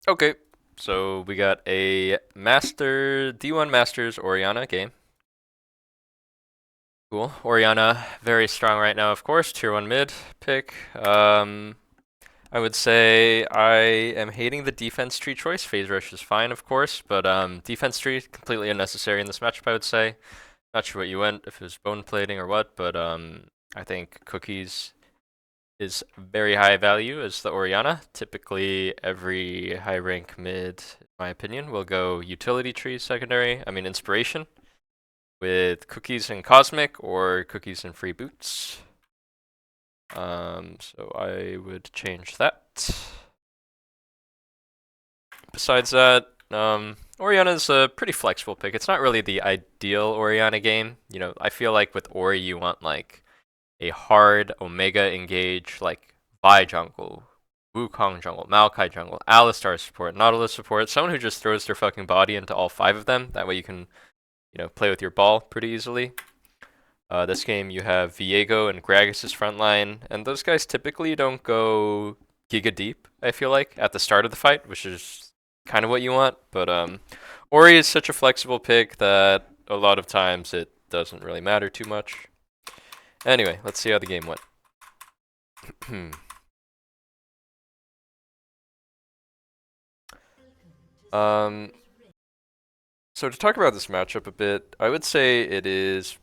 Okay, so we got a Master D1 Masters Orianna game. Cool. Orianna, very strong right now, of course. Tier 1 mid pick. I would say I am hating the defense tree choice. Phase rush is fine, of course, but defense tree completely unnecessary in this matchup, I would say. Not sure what you went, if it was bone plating or what, but I think cookies is very high value as the Orianna. Typically, every high rank mid, in my opinion, will go utility tree secondary. I mean, inspiration with cookies and cosmic or cookies and free boots. So I would change that. Besides that, Orianna's a pretty flexible pick. It's not really the ideal Orianna game. You know, I feel like with Ori, you want like a hard Omega engage like Vi jungle, Wukong jungle, Maokai jungle, Alistar support, Nautilus support, someone who just throws their fucking body into all five of them. That way you can, play with your ball pretty easily. This game you have Viego and Gragas' frontline, and those guys typically don't go giga deep, I feel like, at the start of the fight, which is kind of what you want, but Ori is such a flexible pick that a lot of times it doesn't really matter too much. Anyway, let's see how the game went. um, so to talk about this matchup a bit, I would say it is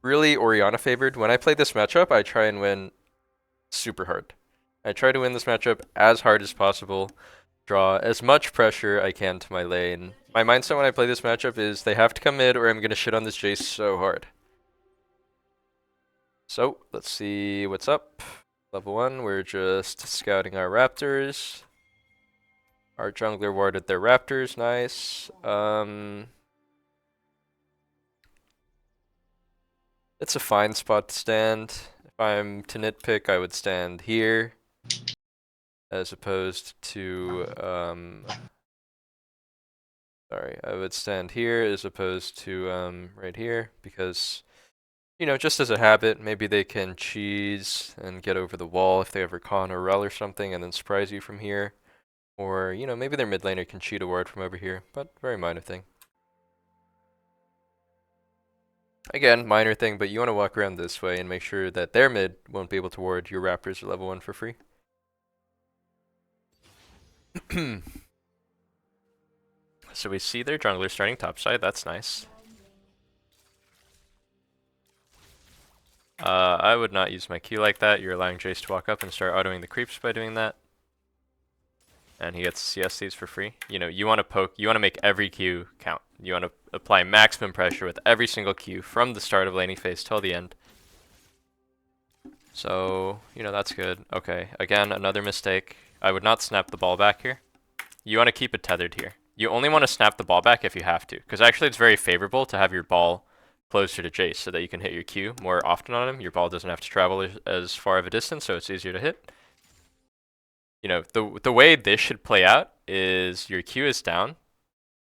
really Orianna favored. When I play this matchup, I try and win super hard. I try to win this matchup as hard as possible, draw as much pressure I can to my lane. My mindset when I play this matchup is they have to come mid or I'm gonna shit on this Jace so hard. So, let's see what's up. Level 1, we're just scouting our raptors. Our jungler warded their raptors, nice. It's a fine spot to stand. If I'm to nitpick, I would stand here as opposed to, sorry, I would stand here as opposed to right here because, just as a habit, maybe they can cheese and get over the wall if they ever con or rel or something and then surprise you from here. Or, maybe their mid laner can cheat a ward from over here, but very minor thing. Again, minor thing, but you want to walk around this way and make sure that their mid won't be able to ward your raptors at level 1 for free. So we see their jungler starting topside, that's nice. I would not use my Q like that. You're allowing Jace to walk up and start autoing the creeps by doing that. And he gets CS these for free. You want to poke, you want to make every Q count. You want to apply maximum pressure with every single Q from the start of laning phase till the end. So, that's good. Okay, again, another mistake. I would not snap the ball back here. You want to keep it tethered here. You only want to snap the ball back if you have to, because actually it's very favorable to have your ball closer to Jace so that you can hit your Q more often on him. Your ball doesn't have to travel as far of a distance, so it's easier to hit. The way this should play out is your Q is down,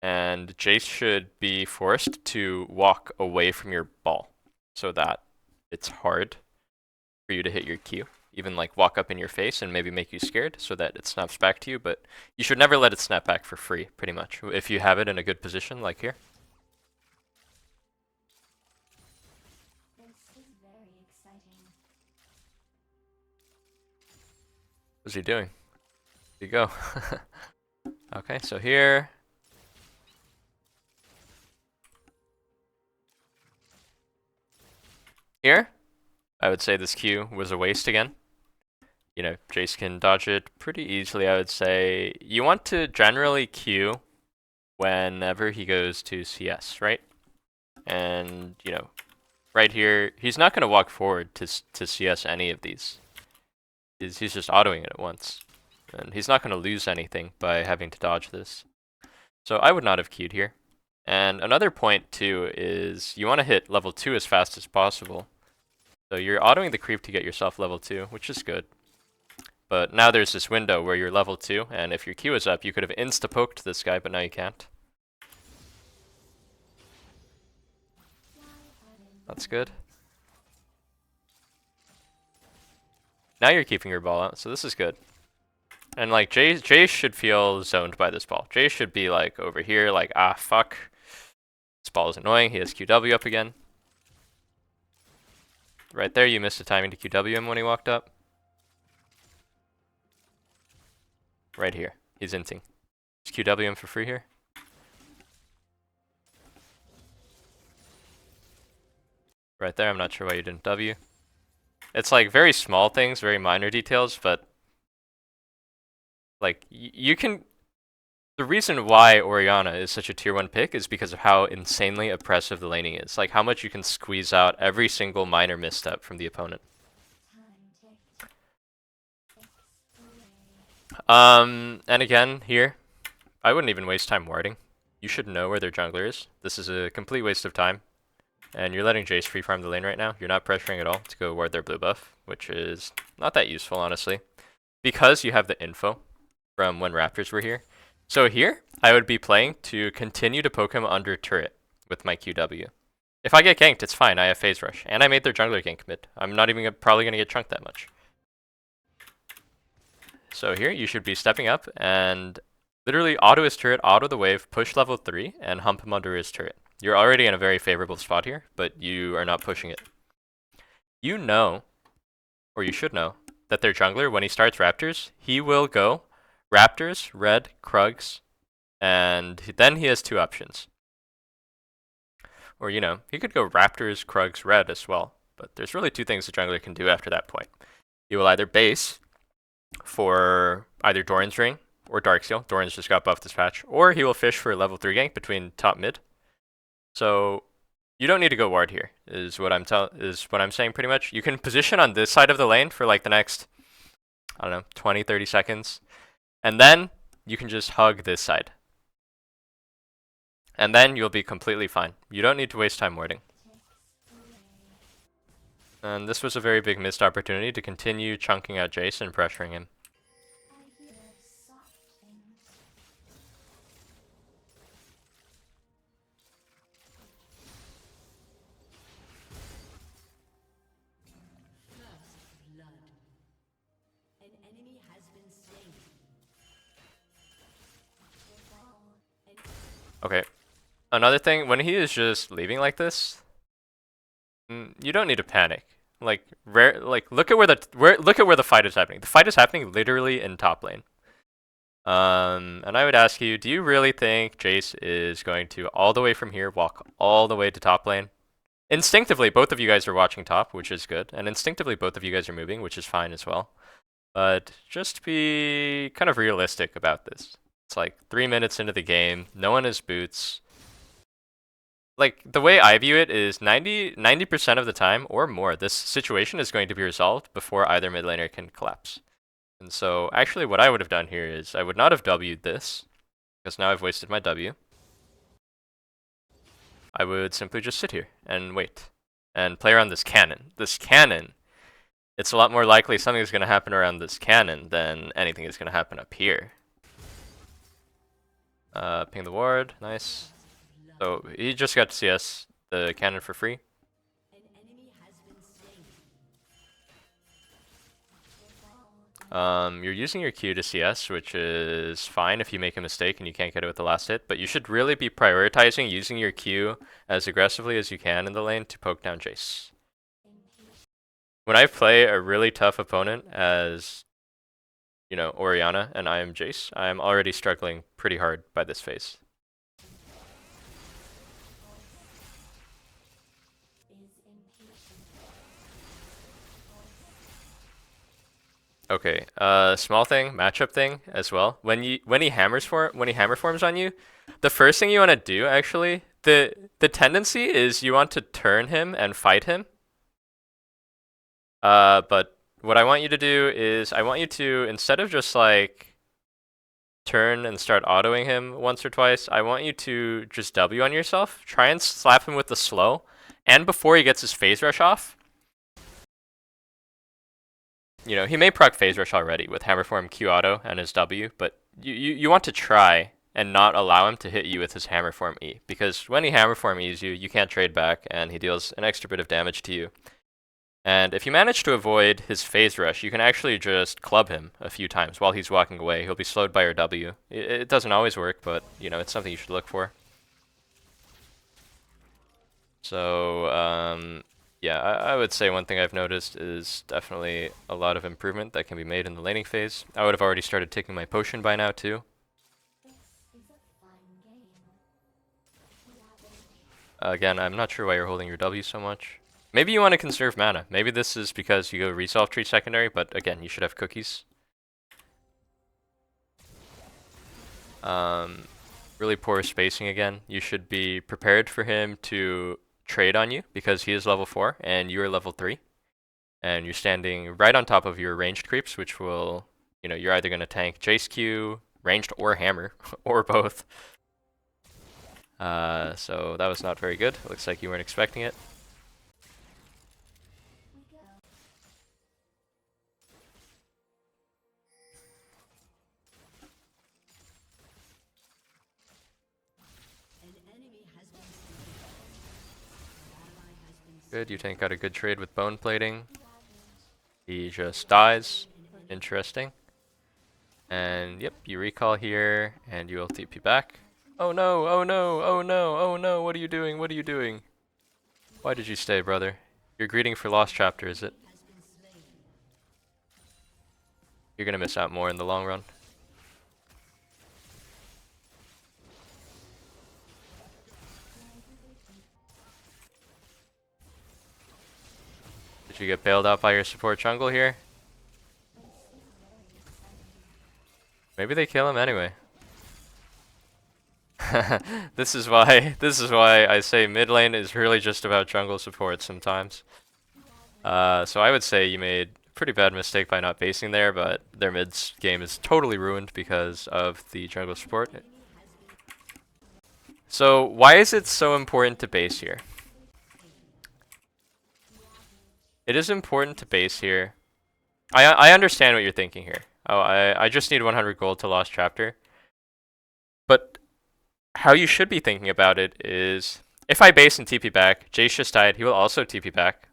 and Jace should be forced to walk away from your ball so that it's hard for you to hit your Q. Even like walk up in your face and maybe make you scared so that it snaps back to you, but you should never let it snap back for free, pretty much, if you have it in a good position like here. What's he doing? There you go. Okay, so here. Here, I would say this Q was a waste again. Jace can dodge it pretty easily, I would say. You want to generally Q whenever he goes to CS, right? And, right here, he's not going to walk forward to CS any of these. He's just autoing it at once. And he's not going to lose anything by having to dodge this. So I would not have queued here. And another point, too, is you want to hit level 2 as fast as possible. So you're autoing the creep to get yourself level 2, which is good. But now there's this window where you're level 2, and if your Q is up, you could have insta-poked this guy, but now you can't. That's good. Now you're keeping your ball out, so this is good. And like Jay should feel zoned by this ball. Jay should be like over here, like, ah, fuck. This ball is annoying. He has QW up again. Right there, you missed the timing to QW him when he walked up. Right here. He's inting. Just QW him for free here. Right there, I'm not sure why you didn't W. It's like very small things, very minor details, but like you can. The reason why Orianna is such a tier 1 pick is because of how insanely oppressive the laning is. Like how much you can squeeze out every single minor misstep from the opponent. And again, here, I wouldn't even waste time warding. You should know where their jungler is. This is a complete waste of time. And you're letting Jace free farm the lane right now. You're not pressuring at all to go ward their blue buff, which is not that useful, honestly. Because you have the info from when Raptors were here. So here, I would be playing to continue to poke him under turret with my QW. If I get ganked, it's fine. I have phase rush. And I made their jungler gank mid. I'm not even probably going to get chunked that much. So here, you should be stepping up and literally auto his turret, auto the wave, push level 3, and hump him under his turret. You're already in a very favorable spot here, but you are not pushing it. You know, or you should know, that their jungler, when he starts Raptors, he will go Raptors, red, Krugs, and then he has 2 options. Or, you know, he could go Raptors, Krugs, red as well. But there's really 2 things the jungler can do after that point. He will either base for either Doran's Ring or Darksteel. Doran's just got buffed this patch. Or he will fish for a level 3 gank between top mid. So you don't need to go ward here, is what I'm saying pretty much. You can position on this side of the lane for like the next, I don't know, 20, 30 seconds. And then you can just hug this side. And then you'll be completely fine. You don't need to waste time warding. And this was a very big missed opportunity to continue chunking out Jace and pressuring him. Okay. Another thing, when he is just leaving like this, you don't need to panic. Like look at where the fight is happening. The fight is happening literally in top lane. And I would ask you, do you really think Jace is going to all the way from here walk all the way to top lane? Instinctively, both of you guys are watching top, which is good, and instinctively both of you guys are moving, which is fine as well. But just be kind of realistic about this. It's like 3 minutes into the game, no one has boots. Like, the way I view it is 90% of the time, or more, this situation is going to be resolved before either mid laner can collapse. And so, actually what I would have done here is, I would not have W'd this, because now I've wasted my W. I would simply just sit here and wait, and play around this cannon. This cannon, it's a lot more likely something's going to happen around this cannon than anything is going to happen up here. Ping the ward, nice. So he just got to CS the cannon for free. You're using your Q to CS, which is fine if you make a mistake and you can't get it with the last hit, but you should really be prioritizing using your Q as aggressively as you can in the lane to poke down Jace. When I play a really tough opponent as, you know, Orianna and I am Jace, I am already struggling pretty hard by this phase. Okay, small thing, matchup thing as well. When he hammer forms on you, the first thing you want to do actually, the tendency is you want to turn him and fight him. But what I want you to do is I want you to, instead of just like turn and start autoing him once or twice, I want you to just W on yourself. Try and slap him with the slow, and before he gets his phase rush off. You know, he may proc phase rush already with hammer form Q auto and his W, but you want to try and not allow him to hit you with his hammer form E, because when he hammer form E's you, you can't trade back and he deals an extra bit of damage to you. And if you manage to avoid his phase rush, you can actually just club him a few times while he's walking away. He'll be slowed by your W. It doesn't always work, but you know, it's something you should look for. So, yeah, I would say one thing I've noticed is definitely a lot of improvement that can be made in the laning phase. I would have already started taking my potion by now too. Again, I'm not sure why you're holding your W so much. Maybe you want to conserve mana. Maybe this is because you go Resolve Tree secondary, but again, you should have cookies. Really poor spacing again. You should be prepared for him to trade on you because he is level 4 and you are level 3. And you're standing right on top of your ranged creeps, which will, you know, you're either going to tank Jace Q, ranged or hammer, or both. So that was not very good. Looks like you weren't expecting it. Good, you tank out a good trade with bone plating. He just dies. Interesting. And yep, you recall here, and you will TP back. Oh no, oh no, oh no, oh no, what are you doing, what are you doing? Why did you stay, brother? You're greeting for Lost Chapter, is it? You're gonna miss out more in the long run. Did you get bailed out by your support jungle here? Maybe they kill him anyway. This is why I say mid lane is really just about jungle support sometimes. So I would say you made a pretty bad mistake by not basing there, but their mid's game is totally ruined because of the jungle support. So why is it so important to base here? It is important to base here. I understand what you're thinking here. Oh, I just need 100 gold to Lost Chapter. But how you should be thinking about it is, if I base and TP back, Jace just died, he will also TP back.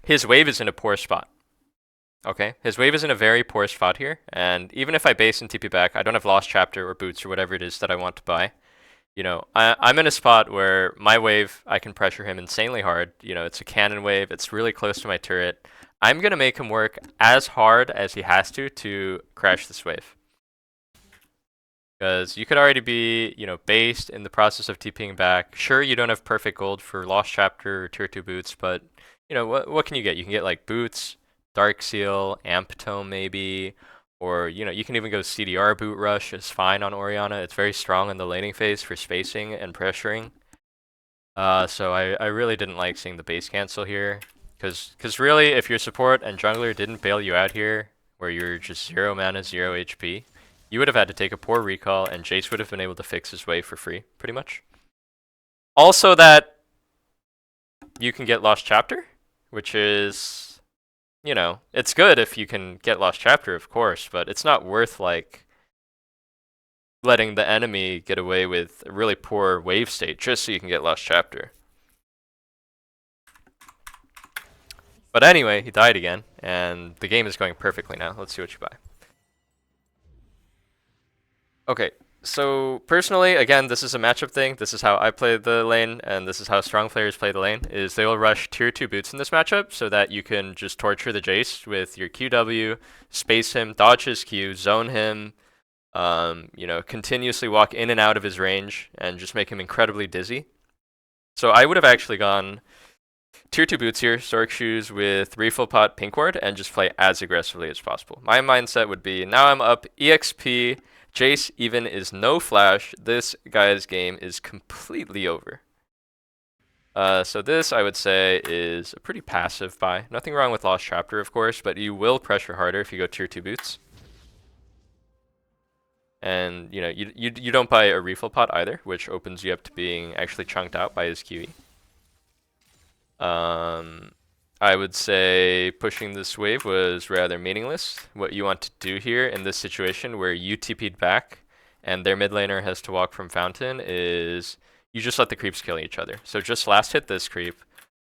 His wave is in a poor spot. Okay, his wave is in a very poor spot here, and even if I base and TP back, I don't have Lost Chapter or boots or whatever it is that I want to buy. You know, I'm in a spot where my wave, I can pressure him insanely hard. You know, it's a cannon wave, it's really close to my turret. I'm going to make him work as hard as he has to crash this wave. Because you could already be, you know, based in the process of TPing back. Sure, you don't have perfect gold for Lost Chapter or Tier 2 boots, but, you know, what can you get? You can get, like, boots, Dark Seal, Amp Tome maybe, or, you know, you can even go CDR boot rush. It's fine on Orianna. It's very strong in the laning phase for spacing and pressuring. So I really didn't like seeing the base cancel here. Because really, if your support and jungler didn't bail you out here, where you're just 0 mana, 0 HP, you would have had to take a poor recall, and Jace would have been able to fix his wave for free, pretty much. Also that you can get Lost Chapter, which is, you know, it's good if you can get Lost Chapter, of course, but it's not worth, like, letting the enemy get away with a really poor wave state just so you can get Lost Chapter. But anyway, he died again, and the game is going perfectly now. Let's see what you buy. Okay, so personally, again, this is a matchup thing. This is how I play the lane, and this is how strong players play the lane, is they will rush tier 2 boots in this matchup so that you can just torture the Jace with your QW, space him, dodge his Q, zone him, you know, continuously walk in and out of his range, and just make him incredibly dizzy. So I would have actually gone tier 2 boots here, Stork Shoes with Refill Pot, Pink Ward, and just play as aggressively as possible. My mindset would be, now I'm up EXP, Jace even is no flash, this guy's game is completely over. So this, I would say, is a pretty passive buy. Nothing wrong with Lost Chapter, of course, but you will pressure harder if you go tier 2 boots. And, you know, you don't buy a Refill Pot either, which opens you up to being actually chunked out by his QE. I would say pushing this wave was rather meaningless. What you want to do here in this situation where you TP'd back and their mid laner has to walk from fountain is you just let the creeps kill each other. So just last hit this creep,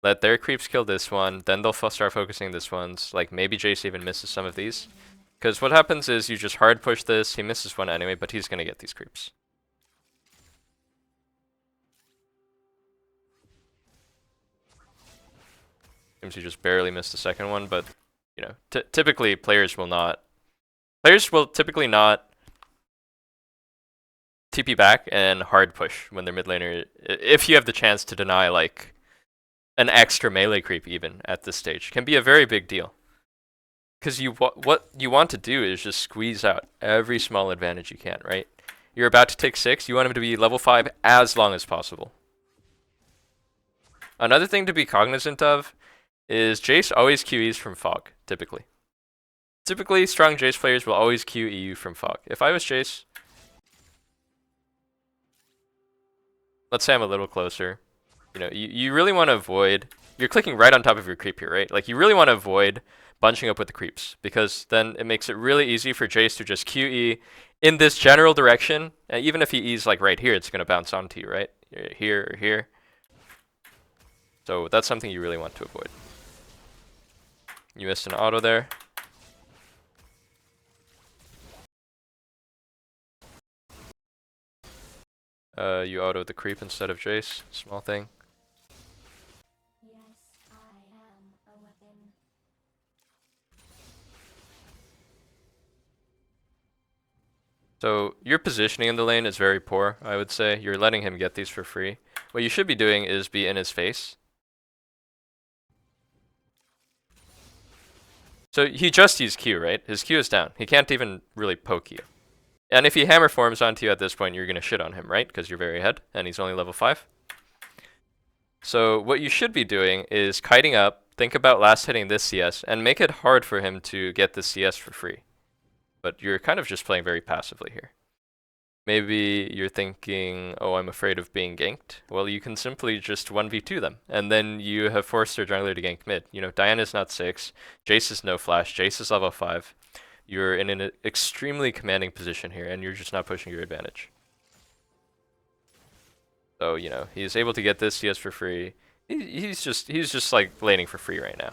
Let their creeps kill this one, then they'll start focusing this one's. Like maybe Jace even misses some of these. Because what happens is you just hard push this, he misses one anyway, but he's gonna get these creeps. Seems he just barely missed the second one, but you know, typically players will typically not TP back and hard push when their mid laner, if you have the chance to deny like an extra melee creep even at this stage, can be a very big deal. Because what you want to do is just squeeze out every small advantage you can, right? You're about to take 6, you want him to be level 5 as long as possible. Another thing to be cognizant of is Jace always QEs from Fog, typically. Typically, strong Jace players will always QE from Fog. If I was Jace, let's say I'm a little closer. You know, you really want to avoid, you're clicking right on top of your creep here, right? Like you really want to avoid bunching up with the creeps, because then it makes it really easy for Jace to just QE in this general direction. Even if he E's like right here, it's going to bounce onto you, right? Here or here. So that's something you really want to avoid. You missed an auto there. You autoed the creep instead of Jace. Small thing. So your positioning in the lane is very poor, I would say. You're letting him get these for free. What you should be doing is be in his face. So he just used Q, right? His Q is down. He can't even really poke you. And if he hammer forms onto you at this point, you're going to shit on him, right? Because you're very ahead, and he's only level 5. So what you should be doing is kiting up, think about last hitting this CS, and make it hard for him to get this CS for free. But you're kind of just playing very passively here. Maybe you're thinking, oh, I'm afraid of being ganked. Well, you can simply just 1v2 them, and then you have forced their jungler to gank mid. You know, Diana's not 6, Jace is no flash, Jace is level 5. You're in an extremely commanding position here, and you're just not pushing your advantage. So, you know, he's able to get this CS for free. He's just like laning for free right now.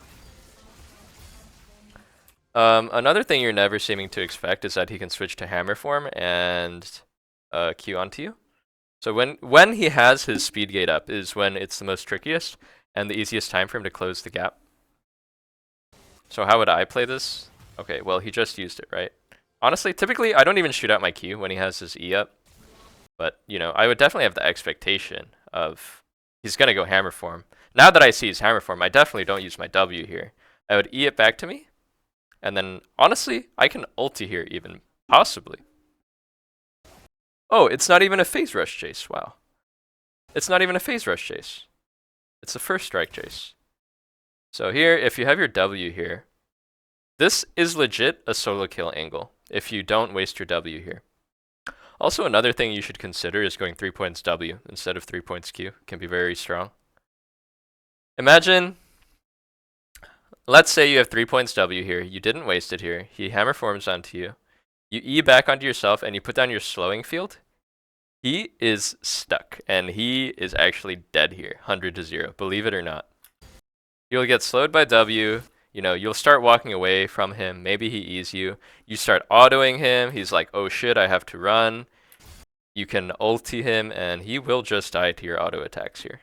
Another thing you're never seeming to expect is that he can switch to hammer form and Q onto you. So when he has his speed gate up is when it's the most trickiest and the easiest time for him to close the gap. So how would I play this? Okay, well he just used it, right? Honestly, typically I don't even shoot out my Q when he has his E up. But, you know, I would definitely have the expectation of he's gonna go hammer form. Now that I see his hammer form, I definitely don't use my W here. I would E it back to me. And then, honestly, I can ulti here even, possibly. Oh, it's not even a phase rush chase, wow. It's not even a phase rush chase. It's a first strike chase. So here, if you have your W here, this is legit a solo kill angle, if you don't waste your W here. Also, another thing you should consider is going 3 points W instead of 3 points Q. It can be very strong. Imagine, let's say you have 3 points W here, you didn't waste it here, he hammer forms onto you, you E back onto yourself and you put down your slowing field, he is stuck and he is actually dead here, 100 to 0, believe it or not. You'll get slowed by W, you know, you'll start walking away from him, maybe he E's you, you start autoing him, he's like, oh shit, I have to run. You can ulti him and he will just die to your auto attacks here.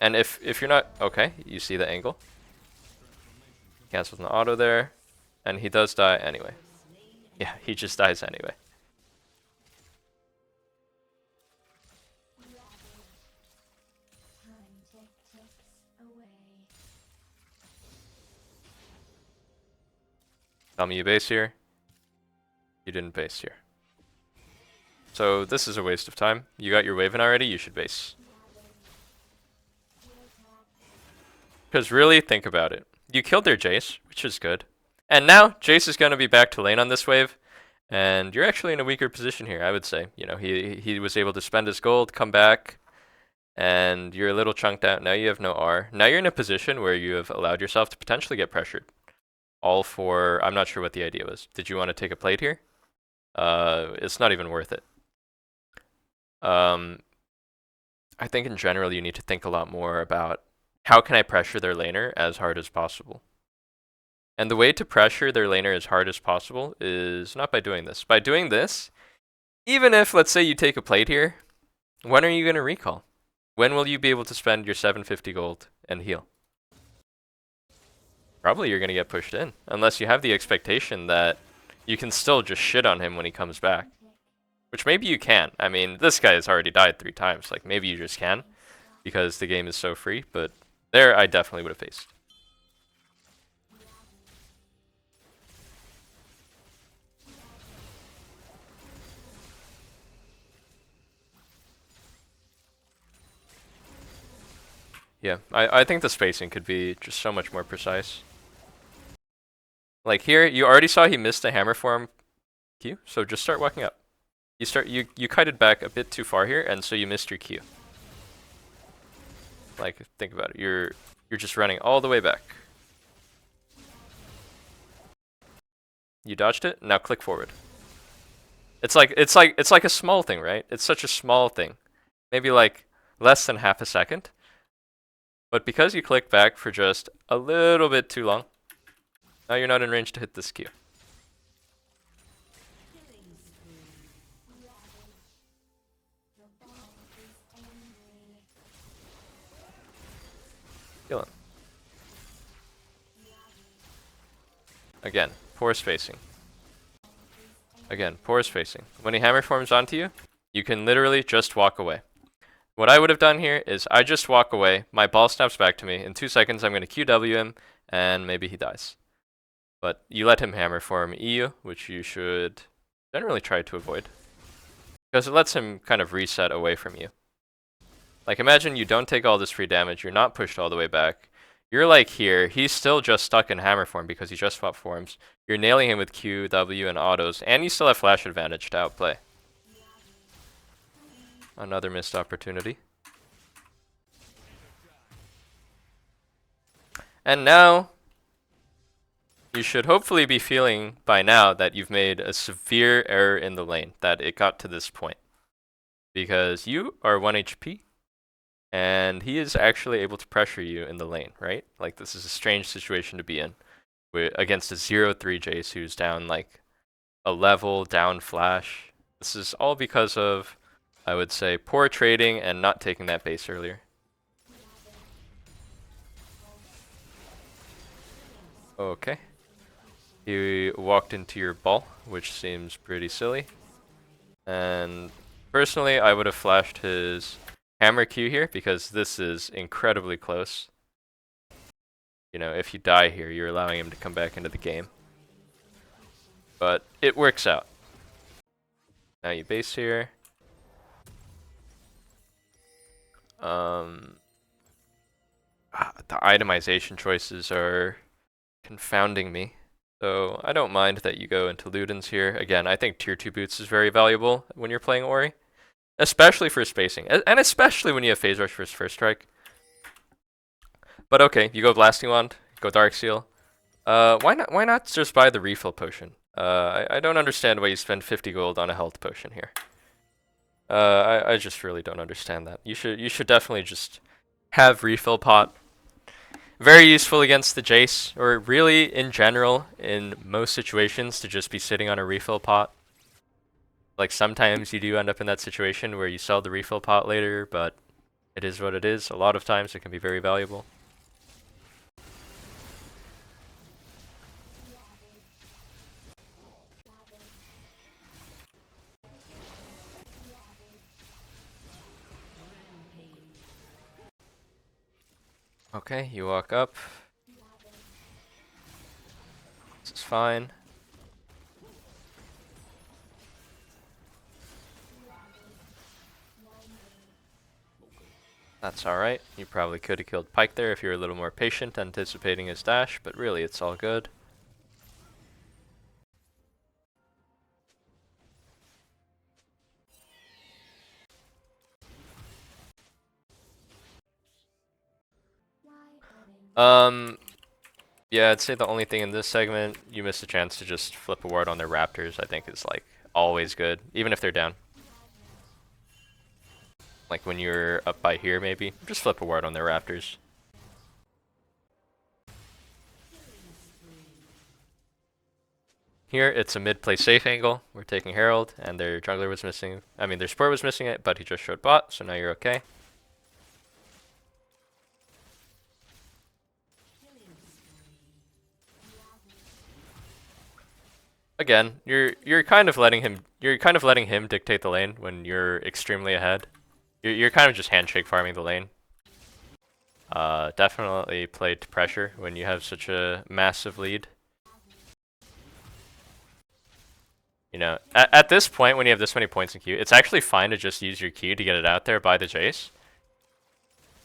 And if you're not, okay, you see the angle. Cancels an auto there, and he does die anyway. Yeah, he just dies anyway. Tell me you base here. You didn't base here. So this is a waste of time. You got your wave in already, you should base. Because really, think about it. You killed their Jace, which is good. And now, Jace is going to be back to lane on this wave. And you're actually in a weaker position here, I would say. You know, he was able to spend his gold, come back, and you're a little chunked out. Now you have no R. Now you're in a position where you have allowed yourself to potentially get pressured. All for, I'm not sure what the idea was. Did you want to take a plate here? It's not even worth it. I think in general you need to think a lot more about how can I pressure their laner as hard as possible. And the way to pressure their laner as hard as possible is not by doing this. By doing this, even if, let's say, you take a plate here, when are you going to recall? When will you be able to spend your 750 gold and heal? Probably you're going to get pushed in, unless you have the expectation that you can still just shit on him when he comes back. Which maybe you can. I mean, this guy has already died 3 times. Like, maybe you just can, because the game is so free, but there I definitely would have faced. Yeah, I think the spacing could be just so much more precise. Like here, you already saw he missed a hammer form Q, so just start walking up. You kited back a bit too far here, and so you missed your Q. Like, think about it. You're just running all the way back. You dodged it. Now click forward. It's like a small thing, right? It's such a small thing. Maybe like less than half a second. But because you click back for just a little bit too long, now you're not in range to hit this Q. Kill him. Again, poor spacing. Again, poor spacing. When he hammer forms onto you, you can literally just walk away. What I would have done here is I just walk away, my ball snaps back to me, in 2 seconds I'm going to QW him, and maybe he dies. But you let him hammer form EU, which you should generally try to avoid. Because it lets him kind of reset away from you. Like imagine you don't take all this free damage, you're not pushed all the way back. You're like here, he's still just stuck in hammer form because he just swapped forms. You're nailing him with Q, W, and autos, and you still have flash advantage to outplay. Another missed opportunity. And now, you should hopefully be feeling by now that you've made a severe error in the lane, that it got to this point. Because you are 1 HP, and he is actually able to pressure you in the lane, right? Like, this is a strange situation to be in. Against a 0-3 Jace who's down, like, a level, down flash. This is all because of, I would say, poor trading and not taking that base earlier. Okay. He walked into your ball, which seems pretty silly. And personally, I would have flashed his hammer Q here because this is incredibly close. You know, if you die here, you're allowing him to come back into the game. But it works out. Now you base here. The itemization choices are confounding me. So I don't mind that you go into Ludens here. Again, I think tier 2 boots is very valuable when you're playing Ori. Especially for spacing. And especially when you have phase rush for his first strike. But okay, you go Blasting Wand, go Dark Seal. Why not just buy the refill potion? I don't understand why you spend 50 gold on a health potion here. I just really don't understand that. You should definitely just have refill pot. Very useful against the Jace, or really in general, in most situations, to just be sitting on a refill pot. Like sometimes you do end up in that situation where you sell the refill pot later, but it is what it is. A lot of times it can be very valuable. Okay, you walk up. This is fine. That's alright. You probably could have killed Pyke there if you were a little more patient, anticipating his dash, but really it's all good. Yeah, I'd say the only thing in this segment, you missed a chance to just flip a ward on their Raptors, I think is like always good, even if they're down. Like when you're up by here, maybe. Just flip a ward on their raptors. Here, it's a mid play safe angle. We're taking Herald, and their jungler was missing. I mean, their support was missing it, but he just showed bot, so now you're okay. Again, you're kind of letting him dictate the lane when you're extremely ahead. You're kind of just handshake farming the lane. Definitely play to pressure when you have such a massive lead. You know, at this point when you have this many points in queue, it's actually fine to just use your Q to get it out there by the Jace.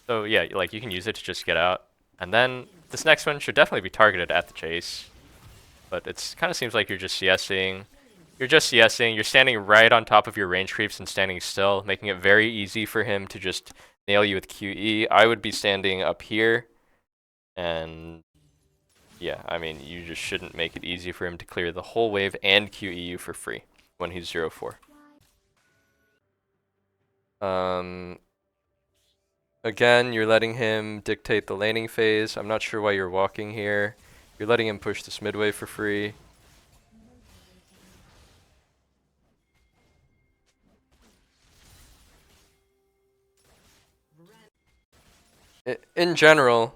So yeah, like you can use it to just get out. And then this next one should definitely be targeted at the Jace. But it kind of seems like you're just CSing. You're just CSing. You're standing right on top of your range creeps and standing still, making it very easy for him to just nail you with QE. I would be standing up here. And yeah, I mean, you just shouldn't make it easy for him to clear the whole wave and QE you for free when he's 0-4. Again, you're letting him dictate the laning phase. I'm not sure why you're walking here. You're letting him push this midway for free. In general,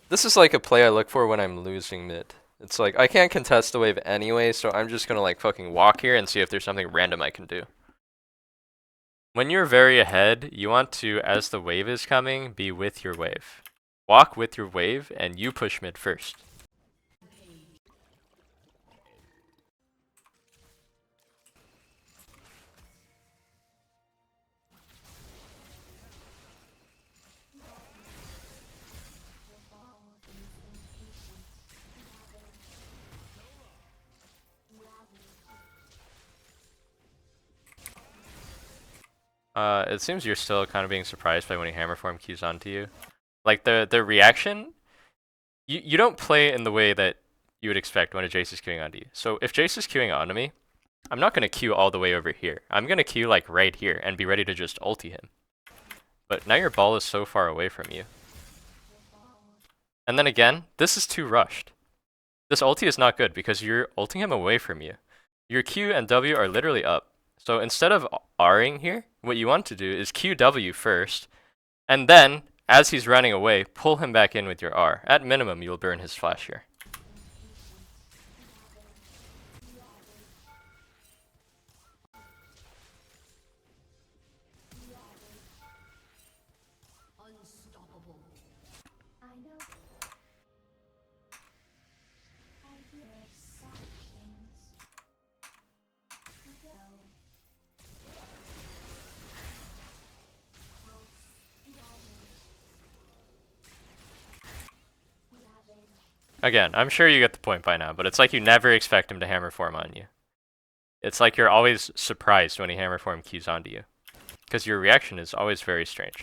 this is like a play I look for when I'm losing mid. It's like, I can't contest the wave anyway, so I'm just gonna like fucking walk here and see if there's something random I can do. When you're very ahead, you want to, as the wave is coming, be with your wave. Walk with your wave, and you push mid first. It seems you're still kind of being surprised by when he hammer form Qs onto you. Like the reaction, you don't play in the way that you would expect when a Jace is queuing onto you. So if Jace is queuing onto me, I'm not gonna queue all the way over here. I'm gonna queue like right here and be ready to just ulti him. But now your ball is so far away from you. And then again, this is too rushed. This ulti is not good because you're ulting him away from you. Your Q and W are literally up. So instead of R'ing here, what you want to do is QW first, and then, as he's running away, pull him back in with your R. At minimum, you'll burn his flash here. Again, I'm sure you get the point by now, but it's like you never expect him to hammer form on you. It's like you're always surprised when he hammer form Qs onto you. Because your reaction is always very strange.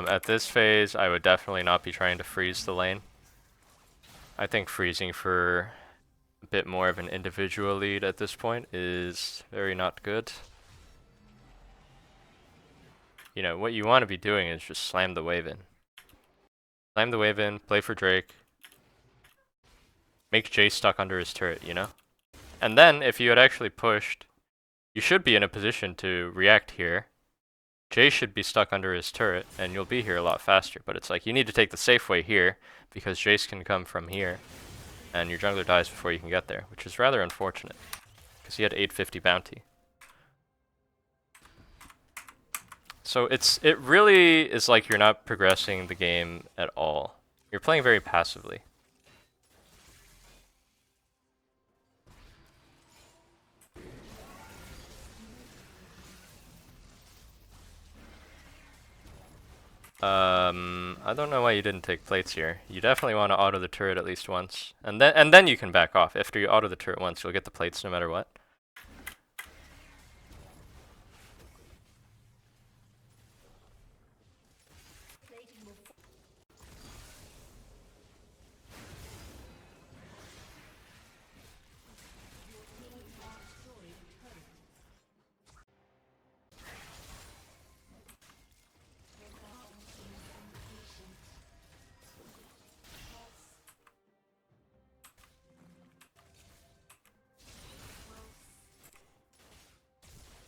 At this phase, I would definitely not be trying to freeze the lane. I think freezing for a bit more of an individual lead at this point is very not good. You know, what you want to be doing is just slam the wave in. Slam the wave in, play for Drake. Make Jay stuck under his turret, you know? And then, if you had actually pushed, you should be in a position to react here. Jay should be stuck under his turret, and you'll be here a lot faster. But it's like, you need to take the safe way here, because Jace can come from here, and your jungler dies before you can get there, which is rather unfortunate, because he had 850 bounty. So it really is like you're not progressing the game at all. You're playing very passively. I don't know why you didn't take plates here. You definitely want to auto the turret at least once. And then you can back off. After you auto the turret once, you'll get the plates no matter what.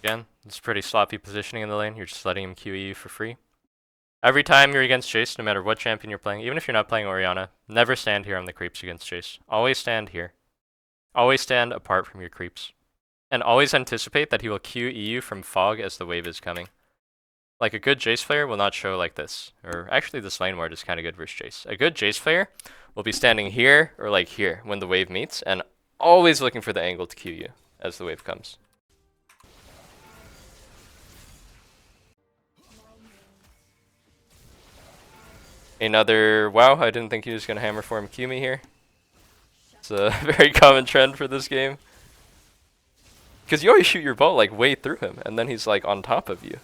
Again, it's pretty sloppy positioning in the lane. You're just letting him QE you for free. Every time you're against Jace, no matter what champion you're playing, even if you're not playing Orianna, never stand here on the creeps against Jace. Always stand here. Always stand apart from your creeps. And always anticipate that he will QE you from fog as the wave is coming. Like a good Jace player will not show like this. Or actually this lane ward is kind of good versus Jace. A good Jace player will be standing here or like here when the wave meets and always looking for the angle to Q you as the wave comes. Another, wow, I didn't think he was going to hammer form Q me here. It's a very common trend for this game. Because you always shoot your bolt like way through him, and then he's like on top of you.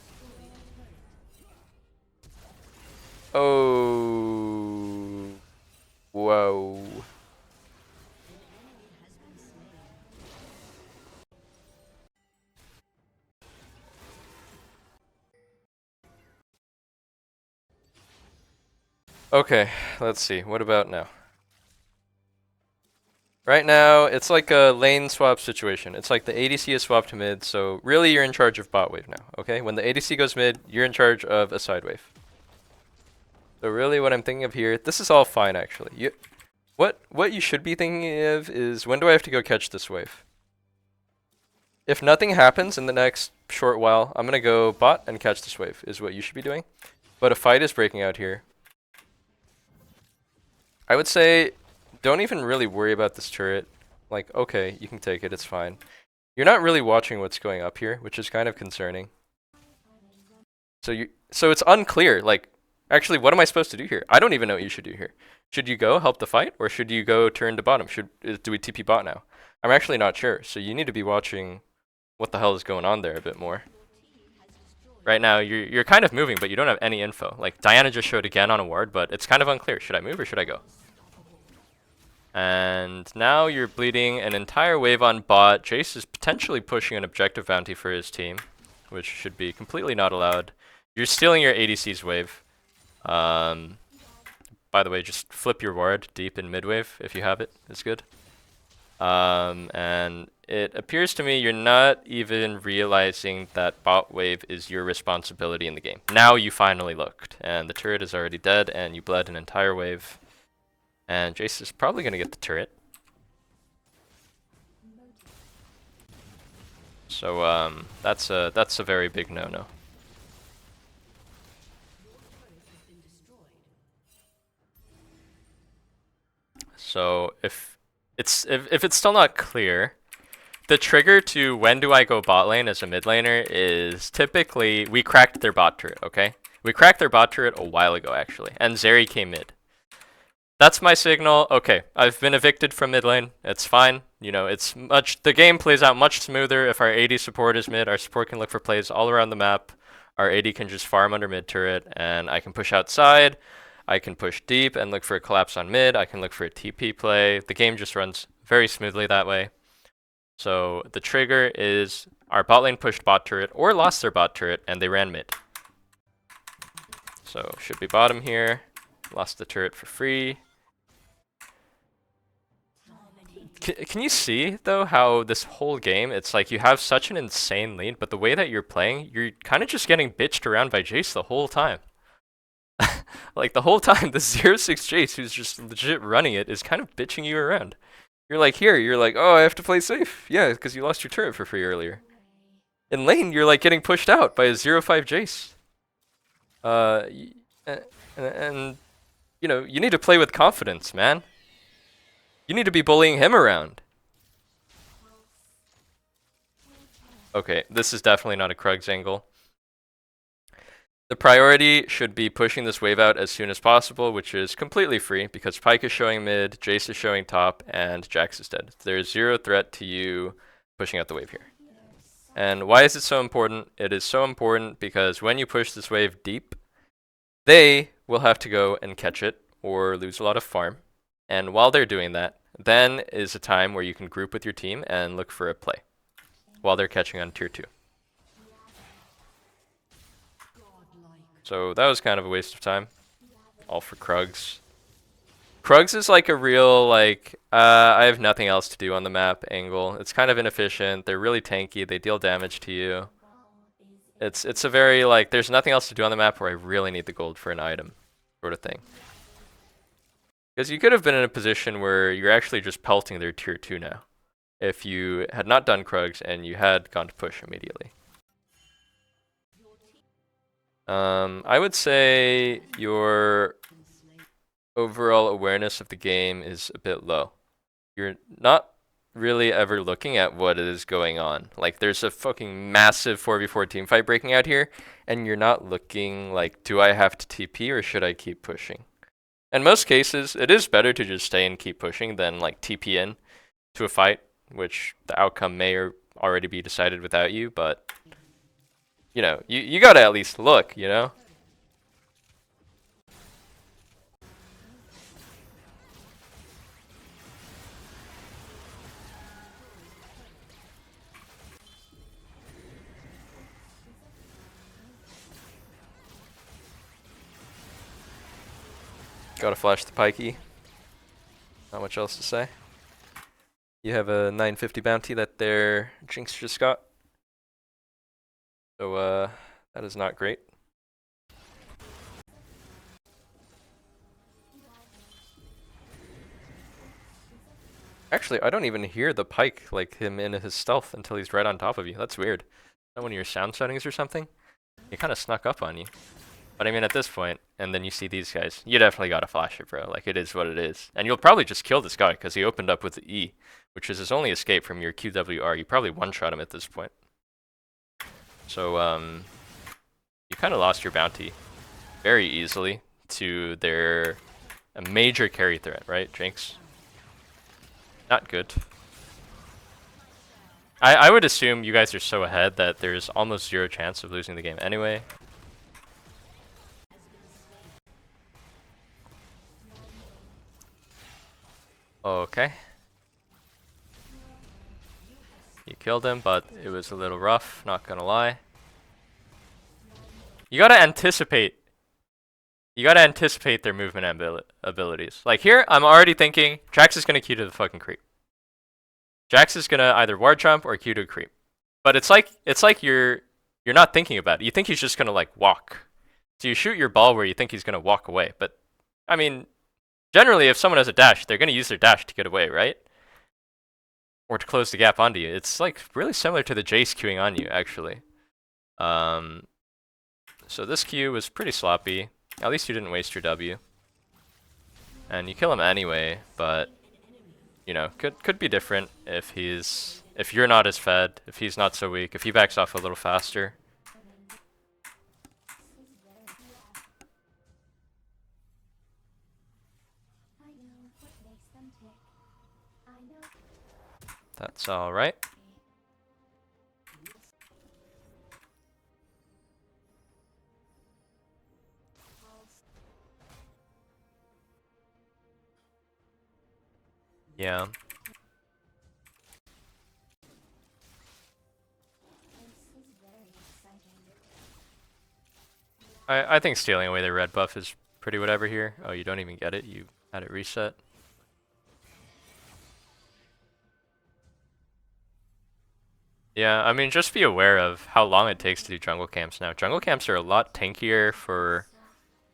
Oh. Whoa. Okay, let's see. What about now? Right now, it's like a lane swap situation. It's like the ADC is swapped to mid, so really you're in charge of bot wave now, okay? When the ADC goes mid, you're in charge of a side wave. So really what I'm thinking of here, this is all fine actually. What you should be thinking of is, when do I have to go catch this wave? If nothing happens in the next short while, I'm gonna go bot and catch this wave, is what you should be doing. But a fight is breaking out here. I would say, don't even really worry about this turret. Like, okay, you can take it, it's fine. You're not really watching what's going up here, which is kind of concerning. So it's unclear, like, actually, what am I supposed to do here? I don't even know what you should do here. Should you go help the fight, or should you go turn to bottom? Do we TP bot now? I'm actually not sure, so you need to be watching what the hell is going on there a bit more. Right now, you're kind of moving, but you don't have any info. Like, Diana just showed again on a ward, but it's kind of unclear. Should I move or should I go? And now you're bleeding an entire wave on bot. Jace is potentially pushing an objective bounty for his team, which should be completely not allowed. You're stealing your ADC's wave. By the way, just flip your ward deep in mid wave if you have it. It's good. And it appears to me you're not even realizing that bot wave is your responsibility in the game. Now you finally looked, and the turret is already dead, and you bled an entire wave. And Jace is probably going to get the turret. So that's a very big no-no. So if it's still not clear, the trigger to when do I go bot lane as a mid laner is typically we cracked their bot turret, okay? We cracked their bot turret a while ago actually, and Zeri came mid. That's my signal. Okay, I've been evicted from mid lane. It's fine. You know, the game plays out much smoother if our AD support is mid. Our support can look for plays all around the map. Our AD can just farm under mid turret, and I can push outside. I can push deep and look for a collapse on mid. I can look for a TP play. The game just runs very smoothly that way. So the trigger is our bot lane pushed bot turret or lost their bot turret, and they ran mid. So should be bottom here. Lost the turret for free. Can you see, though, how this whole game, it's like you have such an insane lead, but the way that you're playing, you're kind of just getting bitched around by Jace the whole time. Like, the whole time, the 0-6 Jace, who's just legit running it, is kind of bitching you around. You're like, you're like, oh, I have to play safe. Yeah, because you lost your turret for free earlier. In lane, you're like getting pushed out by a 0-5 Jace. And, you know, you need to play with confidence, man. You need to be bullying him around. Okay, this is definitely not a Krugs angle. The priority should be pushing this wave out as soon as possible, which is completely free because Pyke is showing mid, Jace is showing top, and Jax is dead. There's zero threat to you pushing out the wave here. And why is it so important? It is so important because when you push this wave deep, they will have to go and catch it or lose a lot of farm. And while they're doing that, then is a time where you can group with your team and look for a play while they're catching on tier 2. So that was kind of a waste of time. All for Krugs. Krugs is like a real, like, I have nothing else to do on the map angle. It's kind of inefficient. They're really tanky. They deal damage to you. It's a very, like, there's nothing else to do on the map where I really need the gold for an item sort of thing. Because you could have been in a position where you're actually just pelting their tier 2 now. If you had not done Krugs and you had gone to push immediately. I would say your overall awareness of the game is a bit low. You're not really ever looking at what is going on. Like, there's a fucking massive 4v4 team fight breaking out here, and you're not looking like, do I have to TP or should I keep pushing? In most cases, it is better to just stay and keep pushing than like TP in to a fight, which the outcome may or already be decided without you, but you know, you gotta at least look, you know? Gotta flash the pikey. Not much else to say. You have a 950 bounty that their Jinx just got. So, that is not great. Actually, I don't even hear the pike, like him in his stealth, until he's right on top of you. That's weird. Not one of your sound settings or something? He kind of snuck up on you. But I mean, at this point, and then you see these guys, you definitely gotta flash it, bro. Like, it is what it is. And you'll probably just kill this guy, because he opened up with the E, which is his only escape from your QWR. You probably one-shot him at this point. So, you kind of lost your bounty very easily to a major carry threat, right, Jinx? Not good. I would assume you guys are so ahead that there's almost zero chance of losing the game anyway. Okay. You killed him, but it was a little rough, not gonna lie. You gotta anticipate. You gotta anticipate their movement abilities. Like here, I'm already thinking Jax is gonna Q to the fucking creep. Jax is gonna either ward jump or Q to a creep. But it's like you're not thinking about it. You think he's just gonna like walk. So you shoot your ball where you think he's gonna walk away. But I mean, generally if someone has a dash, they're gonna use their dash to get away, right? Or to close the gap onto you. It's like really similar to the Jace queuing on you, actually. So this Q was pretty sloppy. At least you didn't waste your W. And you kill him anyway, but you know, could be different if you're not as fed, if he's not so weak, if he backs off a little faster. That's alright. Yeah. I think stealing away the red buff is pretty whatever here. Oh, you don't even get it? You had it reset? Yeah, I mean, just be aware of how long it takes to do jungle camps now. Jungle camps are a lot tankier for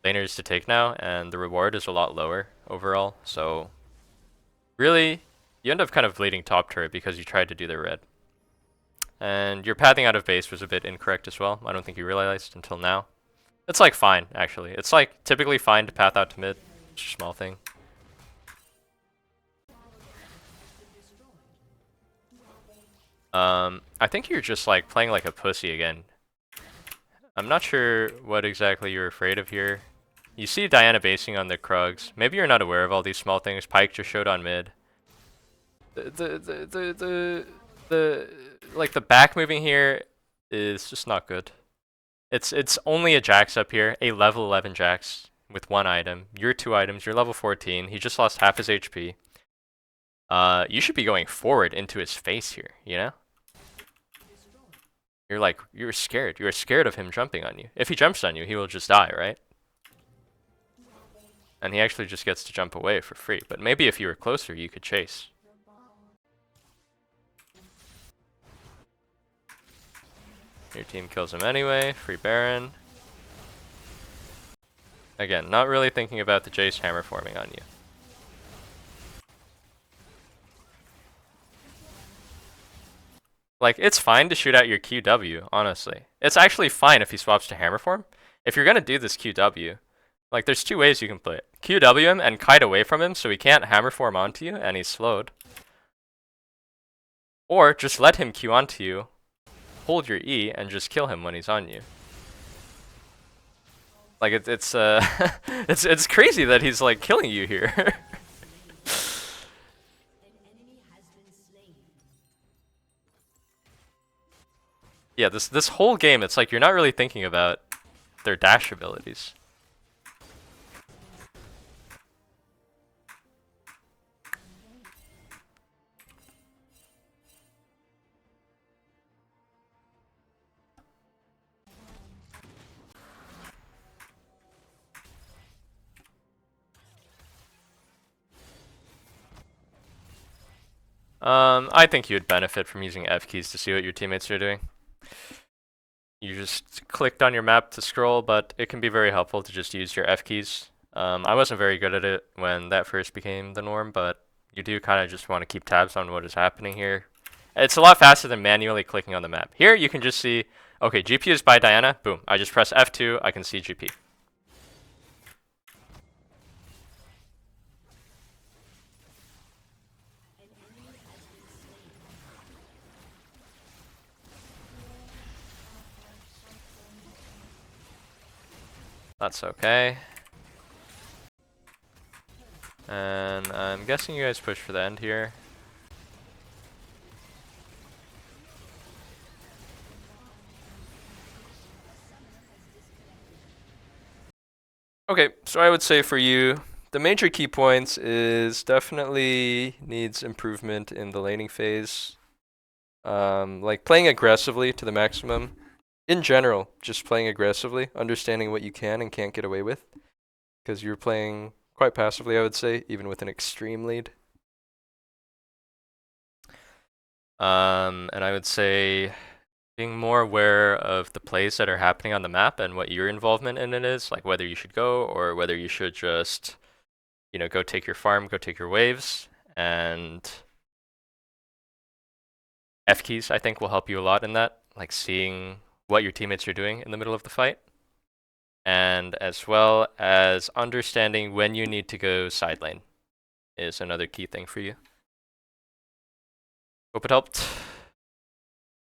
laners to take now, and the reward is a lot lower overall. So, really, you end up kind of bleeding top turret because you tried to do the red. And your pathing out of base was a bit incorrect as well. I don't think you realized until now. It's like fine, actually. It's like typically fine to path out to mid. It's a small thing. I think you're just like playing like a pussy again. I'm not sure what exactly you're afraid of here. You see Diana basing on the Krugs. Maybe you're not aware of all these small things. Pyke just showed on mid. The like the back moving here is just not good. It's only a Jax up here, a level 11 Jax with one item. You're two items. You're level 14. He just lost half his HP. You should be going forward into his face here. You know. You're scared. You're scared of him jumping on you. If he jumps on you, he will just die, right? And he actually just gets to jump away for free. But maybe if you were closer, you could chase. Your team kills him anyway. Free Baron. Again, not really thinking about the Jace hammer forming on you. Like, it's fine to shoot out your QW, honestly. It's actually fine if he swaps to hammer form. If you're gonna do this QW, like, there's two ways you can play it. QW him and kite away from him so he can't hammer form onto you and he's slowed. Or just let him Q onto you, hold your E, and just kill him when he's on you. Like, it's it's crazy that he's, like, killing you here. Yeah, this whole game, it's like you're not really thinking about their dash abilities. I think you would benefit from using F keys to see what your teammates are doing. You just clicked on your map to scroll, but it can be very helpful to just use your F keys. I wasn't very good at it when that first became the norm, but you do kind of just want to keep tabs on what is happening here. It's a lot faster than manually clicking on the map. Here you can just see, okay, GP is by Diana, boom. I just press F2, I can see GP. That's okay. And I'm guessing you guys push for the end here. Okay, so I would say for you, the major key points is definitely needs improvement in the laning phase. Like playing aggressively to the maximum. In general, just playing aggressively, understanding what you can and can't get away with. Because you're playing quite passively, I would say, even with an extreme lead. And I would say being more aware of the plays that are happening on the map and what your involvement in it is, like whether you should go or whether you should just, you know, go take your farm, go take your waves, and F keys I think will help you a lot in that, like seeing what your teammates are doing in the middle of the fight, and as well as understanding when you need to go side lane is another key thing for you. Hope it helped.